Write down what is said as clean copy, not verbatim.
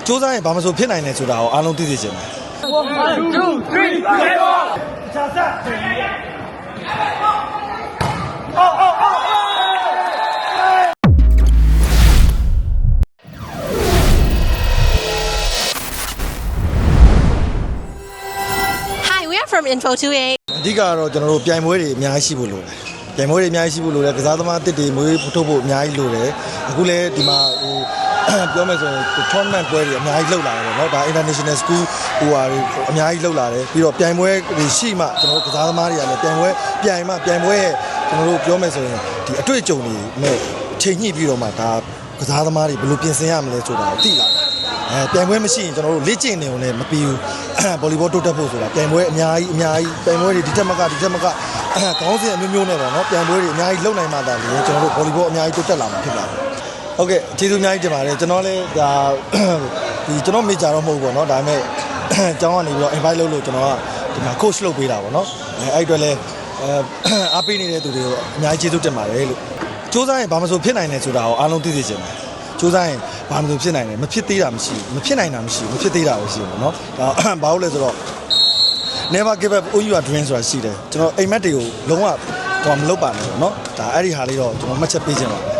စူးစမ်းရင်ဘာမှမဆိုဖြစ်နိုင်တယ်ဆိုတာကိုအားလုံးသိသိချင်တယ် 1 2 3 ချာဆက်အော် Hi, we are from Info28. အဓိကတော့ကျွန်တော်တို့ပြိုင်ပွဲတွေအများကြီးရှိဖို့လိုတယ်ပြိုင်ပွဲတွေအများကြီးရှိဖို့လိုတယ်ကစားသမားတစ်တွေမွေးထုတ်ဖို့အများကြီးလိုတယ်အခုလည်းဒီမှာဟိုပြောမယ်ဆိုရင် tournament ပွဲတွေအများကြီးလုပ်လာတယ်เนาะဒါ international school ဟိုဟာတွေအများကြီးလုပ်လာတယ်ပြီးတော့ပြိုင်ပွဲတွေရှိမှကျွန်တော်တို့ကစားသမားတွေကလည်းပြိုင်ပွဲရဲ့ကျွန်တော်တို့ပြောမယ်ဆိုရင်ဒီအတွေ့အကြုံတွေနဲ့ချိန်ညှိပြီးတော့မှဒါကစားသမားတွေဘယ်လိုပြင်ဆင်ရမလဲဆိုတာကိုသိလာပြိုင်ပွဲမရှိရင်ကျွန်တော်တို့လေ့ကျင့်နေုံနဲ့မပြီးဘူးဗော်လီဘောတိုးတက်ဖို့ဆိုတာပြိုင်ပွဲအများကြီးပြိုင်ပွဲတွေဒီထက်မကခေါင်းစဉ်အမျိုးမျိုးနဲ့ပေါ့နော်ပြိုင်ပွဲတွေအများကြီးလုပ်နိုင်မှသာလေကျွန်တော်တို့ဗော်လီဘောအများကြီးတိုးတက်လာမှာဖြစ်ပါတယ်ဟုတ်ကဲ့ကျေးဇူးအများကြီးတင်ပါတယ်ကျွန်တော်လည်းဒါဒီကျွန်တော်မေဂျာတော့မဟုတ်ဘူးပေါ့နော်ဒါပေမဲ့အကြောင်းကနေပြီးတော့ invite လုပ်လို့ကျွန်တော်ကဒီမှာ coach လုပ်ပေးတာပေါ့နော်အဲ့အတွက်လည်းအားပေးနေတဲ့သူတွေကိုအများကြီးကျေးဇူးတင်ပါတယ်လို့စူးစမ်းရင်ဘာမှမဆိုဖြစ်နိုင်တယ်ဆိုတာကိုအားလုံးသိသိချင်တယ်စူးစမ်းရင်ဘာမှမဖြစ်နိုင်တယ်မဖြစ်သေးတာမရှိဘူးမဖြစ်နိုင်တာမရှိဘူးမဖြစ်သေးတာပဲရှိတယ်ပေါ့နော်ဒါဘာလို့လဲဆိုတော့ never give up all your dreams ဆိုတာရှိတယ်ကျွန်တော်အိမ်မက်တွေကိုလုံးဝတော့မလုပ်ပါနဲ့ပေါ့နော်ဒါအဲ့ဒီဟာလေးတော့ကျွန်တော်မှတ်ချက်ပေးခြင်းပါ